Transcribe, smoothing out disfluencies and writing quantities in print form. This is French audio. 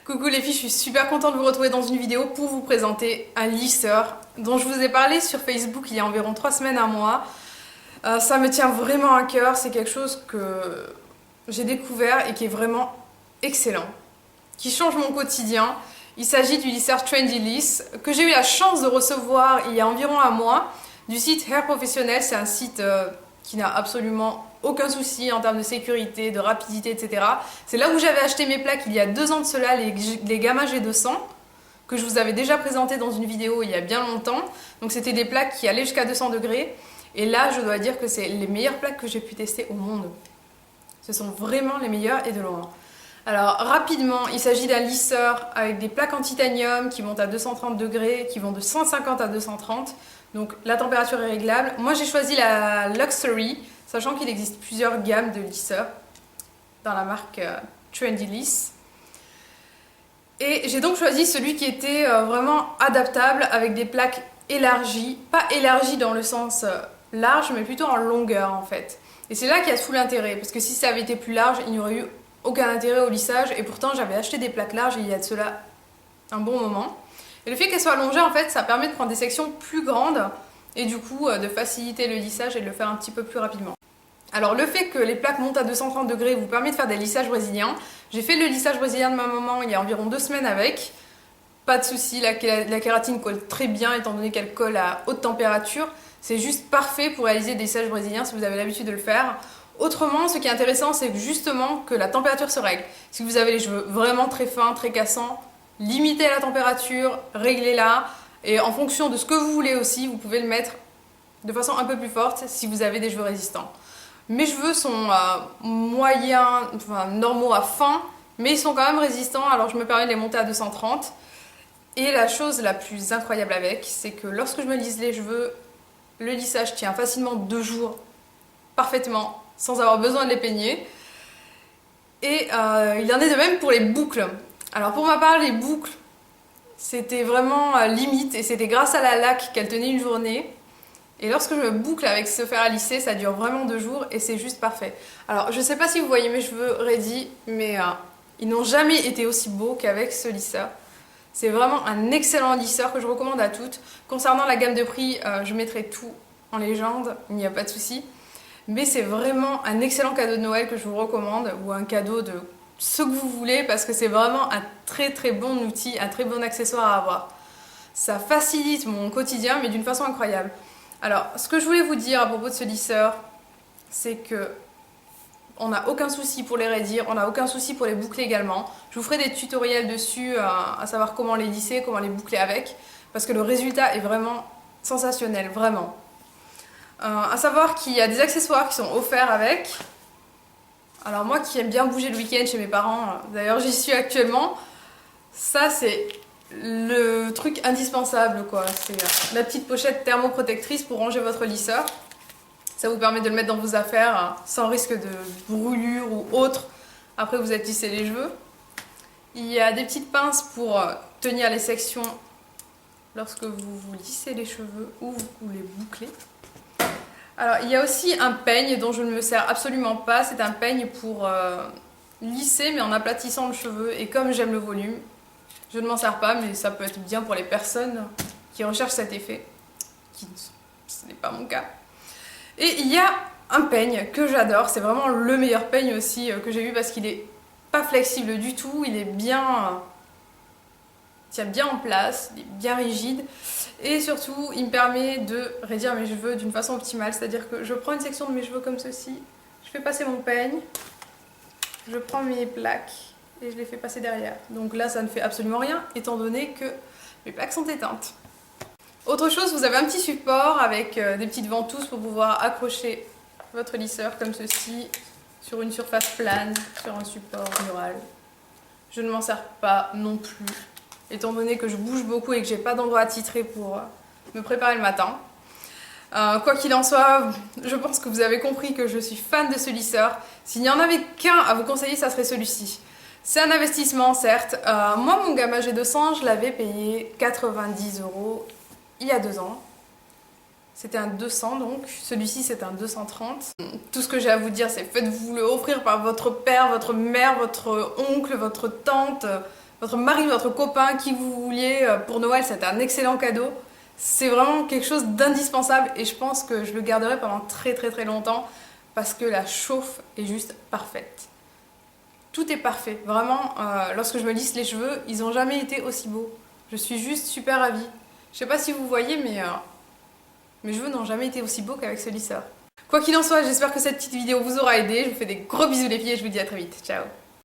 Coucou les filles, je suis super contente de vous retrouver dans une vidéo pour vous présenter un lisseur dont je vous ai parlé sur Facebook il y a environ 3 semaines, un mois. Ça me tient vraiment à cœur, c'est quelque chose que j'ai découvert et qui est vraiment excellent, qui change mon quotidien. Il s'agit du lisseur Trendy Liss que j'ai eu la chance de recevoir il y a environ un mois du site Hair Professionnel. C'est un site qui n'a absolument aucun souci en termes de sécurité, de rapidité, etc. C'est là où j'avais acheté mes plaques il y a 2 ans de cela, les Gamma G200, que je vous avais déjà présenté dans une vidéo il y a bien longtemps. Donc c'était des plaques qui allaient jusqu'à 200 degrés. Et là, je dois dire que c'est les meilleures plaques que j'ai pu tester au monde. Ce sont vraiment les meilleures et de loin. Alors rapidement, il s'agit d'un lisseur avec des plaques en titanium qui montent à 230 degrés, qui vont de 150 à 230. Donc la température est réglable. Moi j'ai choisi la Luxury, sachant qu'il existe plusieurs gammes de lisseurs dans la marque Trendy Liss. Et j'ai donc choisi celui qui était vraiment adaptable avec des plaques élargies. Pas élargies dans le sens large, mais plutôt en longueur en fait. Et c'est là qu'il y a tout l'intérêt, parce que si ça avait été plus large, il n'y aurait eu aucun intérêt au lissage. Et pourtant j'avais acheté des plaques larges il y a de cela un bon moment. Et le fait qu'elles soient allongées, en fait, ça permet de prendre des sections plus grandes et du coup de faciliter le lissage et de le faire un petit peu plus rapidement. Alors le fait que les plaques montent à 230 degrés vous permet de faire des lissages brésiliens. J'ai fait le lissage brésilien de ma maman il y a environ 2 semaines avec. Pas de souci, la kératine colle très bien étant donné qu'elle colle à haute température. C'est juste parfait pour réaliser des lissages brésiliens si vous avez l'habitude de le faire. Autrement, ce qui est intéressant, c'est justement que la température se règle. Si vous avez les cheveux vraiment très fins, très cassants, limitez la température, réglez-la. Et en fonction de ce que vous voulez aussi, vous pouvez le mettre de façon un peu plus forte si vous avez des cheveux résistants. Mes cheveux sont moyens, enfin normaux à fin, mais ils sont quand même résistants, alors je me permets de les monter à 230. Et la chose la plus incroyable avec, c'est que lorsque je me lisse les cheveux, le lissage tient facilement 2 jours, parfaitement, sans avoir besoin de les peigner. Et il en est de même pour les boucles. Alors pour ma part, les boucles, c'était vraiment limite, et c'était grâce à la laque qu'elle tenait une journée. Et lorsque je me boucle avec ce fer à lisser, ça dure vraiment 2 jours et c'est juste parfait. Alors je sais pas si vous voyez mes cheveux raidis, mais ils n'ont jamais été aussi beaux qu'avec ce lisseur. C'est vraiment un excellent lisseur que je recommande à toutes. Concernant la gamme de prix, je mettrai tout en légende, il n'y a pas de souci. Mais c'est vraiment un excellent cadeau de Noël que je vous recommande, ou un cadeau de ce que vous voulez, parce que c'est vraiment un très très bon outil, un très bon accessoire à avoir. Ça facilite mon quotidien, mais d'une façon incroyable. Alors, ce que je voulais vous dire à propos de ce lisseur, c'est que on n'a aucun souci pour les raidir, on n'a aucun souci pour les boucler également. Je vous ferai des tutoriels dessus, à savoir comment les lisser, comment les boucler avec, parce que le résultat est vraiment sensationnel, vraiment. À savoir qu'il y a des accessoires qui sont offerts avec. Alors moi qui aime bien bouger le week-end chez mes parents, d'ailleurs j'y suis actuellement, ça c'est le truc indispensable quoi. C'est la petite pochette thermoprotectrice pour ranger votre lisseur. Ça vous permet de le mettre dans vos affaires sans risque de brûlure ou autre après que vous êtes lissé les cheveux. Il y a des petites pinces pour tenir les sections lorsque vous vous lissez les cheveux ou vous les bouclez. Alors il y a aussi un peigne dont je ne me sers absolument pas. C'est un peigne pour lisser mais en aplatissant le cheveu, et comme j'aime le volume, je ne m'en sers pas, mais ça peut être bien pour les personnes qui recherchent cet effet, ce n'est pas mon cas. Et il y a un peigne que j'adore, c'est vraiment le meilleur peigne aussi que j'ai eu, parce qu'il est pas flexible du tout, il est bien, tient bien en place, il est bien rigide, et surtout il me permet de raidir mes cheveux d'une façon optimale, c'est-à-dire que je prends une section de mes cheveux comme ceci, je fais passer mon peigne, je prends mes plaques et je les fais passer derrière. Donc là ça ne fait absolument rien étant donné que mes plaques sont éteintes. Autre chose, vous avez un petit support avec des petites ventouses pour pouvoir accrocher votre lisseur comme ceci sur une surface plane, sur un support mural. Je ne m'en sers pas non plus étant donné que je bouge beaucoup et que j'ai pas d'endroit attitré pour me préparer le matin. Quoi qu'il en soit, je pense que vous avez compris que je suis fan de ce lisseur. S'il n'y en avait qu'un à vous conseiller, ça serait celui-ci. C'est un investissement, certes. Moi, mon Gamma G200, je l'avais payé 90 € il y a 2 ans. C'était un 200 donc. Celui-ci, c'est un 230. Tout ce que j'ai à vous dire, c'est faites-vous le offrir par votre père, votre mère, votre oncle, votre tante. votre mari, votre copain, qui vous vouliez pour Noël, c'est un excellent cadeau. C'est vraiment quelque chose d'indispensable et je pense que je le garderai pendant très très très longtemps parce que la chauffe est juste parfaite. Tout est parfait, vraiment, lorsque je me lisse les cheveux, ils n'ont jamais été aussi beaux. Je suis juste super ravie. Je sais pas si vous voyez, mais mes cheveux n'ont jamais été aussi beaux qu'avec ce lisseur. Quoi qu'il en soit, j'espère que cette petite vidéo vous aura aidé. Je vous fais des gros bisous les filles et je vous dis à très vite. Ciao!